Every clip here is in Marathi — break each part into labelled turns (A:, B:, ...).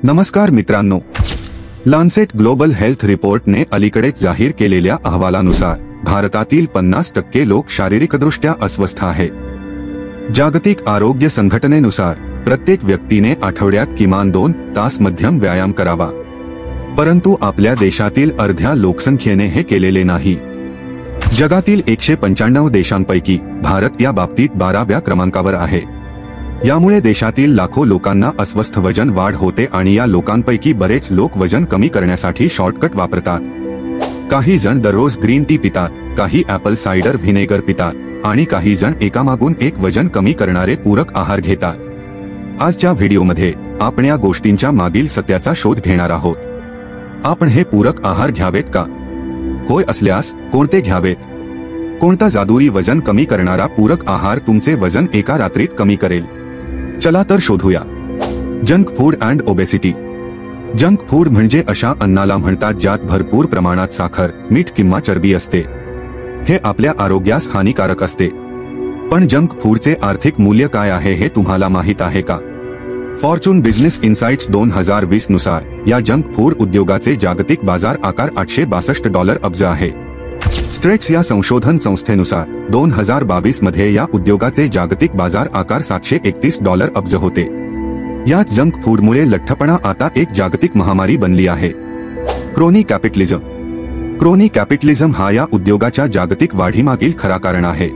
A: नमस्कार मित्रांनो, लान्सेट ग्लोबल हेल्थ रिपोर्टने अलीकडेच जाहीर केलेल्या अहवालानुसार भारतातील 50% लोक शारीरिकदृष्ट्या अस्वस्थ आहेत। जागतिक आरोग्य संघटनेनुसार प्रत्येक व्यक्तीने आठवड्यात किमान 2 तास मध्यम व्यायाम करावा, परंतु आपल्या देशातील अर्ध्या लोकसंख्येने हे केलेले नाही। जगातील 195 देशांपैकी भारत या बाबतीत 12व्या क्रमांकावर आहे। यामुळे देशातील लाखो लोकांना अस्वस्थ वजन वाढ होते आणि या लोकांपैकी बरेच लोक वजन कमी करण्यासाठी शॉर्टकट वापरतात। काही जण दररोज ग्रीन टी पितात, काही ॲपल सायडर व्हिनेगर पितात आणि काही जण एकामागून एक वजन कमी करणारे पूरक आहार घेतात। आजच्या व्हिडिओमध्ये आपण या गोष्टींच्या मागील सत्याचा शोध घेणार आहोत। आपण हे पूरक आहार घ्यावेत का? होय असल्यास कोणते घ्यावेत? कोणता जादुई वजन कमी करणारा पूरक आहार तुमचे वजन एका रात्रीत कमी करेल? चला तर शोधूया। Junk food and obesity. Junk food म्हणजे अशा अन्नाला म्हणतात ज्यात भरपूर प्रमाणात साखर, मीठ किंवा चरबी असते। हे आपल्या आरोग्यास हानिकारक असते। पण जंक फूडचे आर्थिक मूल्य काय आहे हे तुम्हाला माहित आहे का? फॉर्च्यून बिझनेस इनसाइट्स 2020 नुसार या जंक फूड उद्योगाचे जागतिक बाजार आकार $862 अब्ज आहे। स्ट्रेट्स या संशोधन संस्थेनुसार 2022 मध्ये या उद्योगाचे जागतिक बाजार आकार $731 अब्ज होते। याच जंक फूडमुळे लठ्ठपणा आता एक जागतिक महामारी बनली आहे। Crony capitalism. क्रोनी कॅपिटलिझम हा या उद्योगाच्या जागतिक वाढीमागील खरा कारण आहे।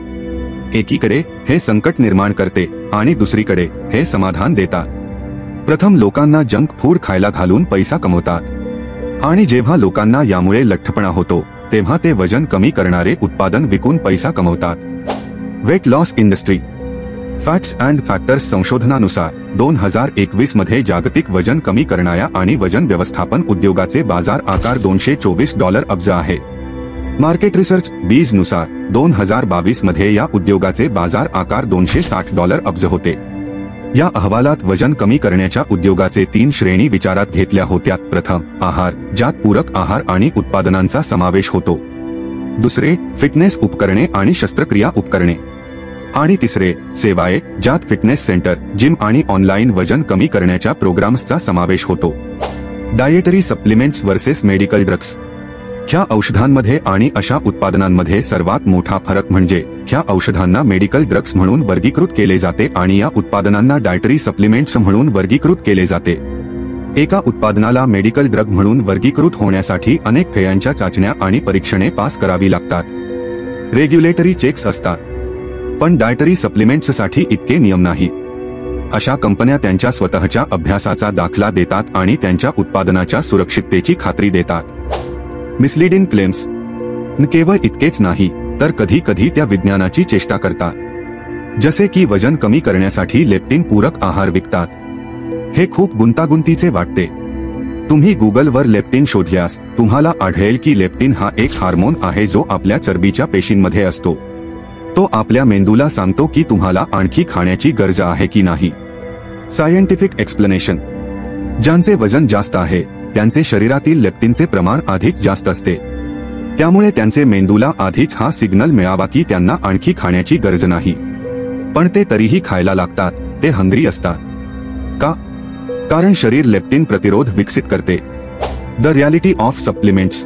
A: एकीकडे हे संकट निर्माण करते आणि दुसरीकडे हे समाधान देतात। प्रथम लोकांना जंक फूड खायला घालून पैसा कमवतात आणि जेव्हा लोकांना यामुळे लठ्ठपणा होतो तेव्हा ते वजन कमी करणारे उत्पादन विकून पैसा कमवतात। Weight loss industry. Facts and factors संशोधनानुसार 2021 मध्ये जागतिक वजन कमी करणाऱ्या आणि वजन व्यवस्थापन उद्योगाचे बाजार आकार $224 अब्ज आहे। मार्केट रिसर्च बीज नुसार 2022 मध्ये या उद्योगाचे बाजार आकार $260 अब्ज होते। या अहवालात वजन कमी करण्याच्या उद्योगाचे 3 श्रेणी विचारात घेतल्या होत्या। प्रथम, आहार, ज्यात पूरक आहार आणि उत्पादनांचा समावेश होतो। दुसरे, फिटनेस उपकरणे आणि शस्त्रक्रिया उपकरणे। आणि तिसरे, सेवाए, ज्यात फिटनेस सेंटर, जिम आणि ऑनलाईन वजन कमी करण्याच्या प्रोग्राम्सचा समावेश होतो। Dietary supplements versus medical drugs. ह्या औषधांमध्ये आणि अशा उत्पादनांमध्ये सर्वात मोठा फरक म्हणजे ह्या औषधांना मेडिकल ड्रग्स म्हणून वर्गीकृत केले जाते आणि या उत्पादनांना डायटरी सप्लिमेंट्स म्हणून वर्गीकृत केले जाते। एका उत्पादनाला मेडिकल ड्रग म्हणून वर्गीकृत होण्यासाठी अनेक फेयांच्या चाचण्या आणि परीक्षणे पास करावी लागतात। रेग्युलेटरी चेक्स असतात, पण डायटरी सप्लिमेंट्ससाठी इतके नियम नाहीत। अशा कंपन्या त्यांच्या स्वतःच्या अभ्यासाचा दाखला देतात आणि त्यांच्या उत्पादनाच्या सुरक्षिततेची खात्री देतात। Misleading claims. केवळ इतकेच नाही तर कधी कधी त्या विज्ञानाची चेष्टा करतात, जसे की वजन कमी करण्यासाठी लेप्टिन पूरक आहार विकतात। हे खूप गुंतागुंतीचे वाटते। तुम्ही गुगलवर लेप्टिन शोधल्यास तुम्हाला आढळेल की लेप्टिन हा एक हार्मोन आहे जो आपल्या चरबीच्या पेशींमध्ये असतो। तो आपल्या मेंदूला सांगतो की तुम्हाला आणखी खाण्याची गरज आहे की नाही। Scientific explanation. ज्यांचे वजन जास्त आहे त्यांचे शरीरातील लेप्टिनचे प्रमाण अधिक जास्त असते, त्यामुळे त्यांचे मेंदूला आधीच हा सिग्नल मिळावा की त्यांना आणखी खाण्याची गरज नाही, पण ते तरीही खायला लागतात। ते हंग्री असतात का? कारण शरीर लेप्टिन प्रतिरोध विकसित करते। The reality of supplements.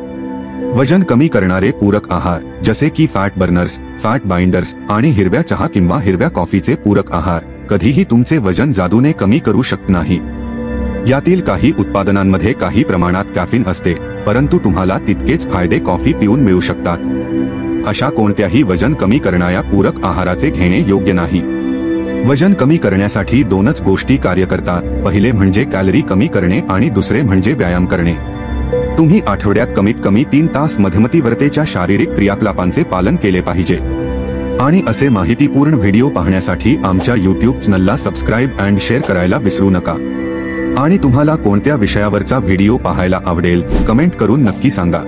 A: वजन कमी करणारे पूरक आहार जसे की फॅट बर्नर्स, फॅट बाइंडर्स आणि हिरव्या चहा किंवा हिरव्या कॉफीचे पूरक आहार कधीही तुमचे वजन जादूने कमी करू शकत नाही। यातील काही उत्पादनांमध्ये काही प्रमाणात कॅफीन असते, परंतु तुम्हाला तितकेच फायदे कॉफी पिऊन मिळू शकतात। अशा कोणत्याही वजन कमी करणाऱ्या पूरक आहाराचे घेणे योग्य नाही। वजन कमी करण्यासाठी 2च गोष्टी कार्य करतात, पहिले म्हणजे कॅलरी कमी करणे आणि दुसरे म्हणजे व्यायाम करणे। तुम्ही आठवड्यात कमीत कमी 3 तास मध्यमतीव्रतेच्या शारीरिक क्रियाकलापांचे पालन केले पाहिजे। आणि असे माहितीपूर्ण व्हिडिओ पाहण्यासाठी आमच्या YouTube चॅनलला सबस्क्राईब अँड शेअर करायला विसरू नका। आणि तुम्हाला कोणत्या विषयावरचा व्हिडिओ पाहायला आवडेल कमेंट करून नक्की सांगा।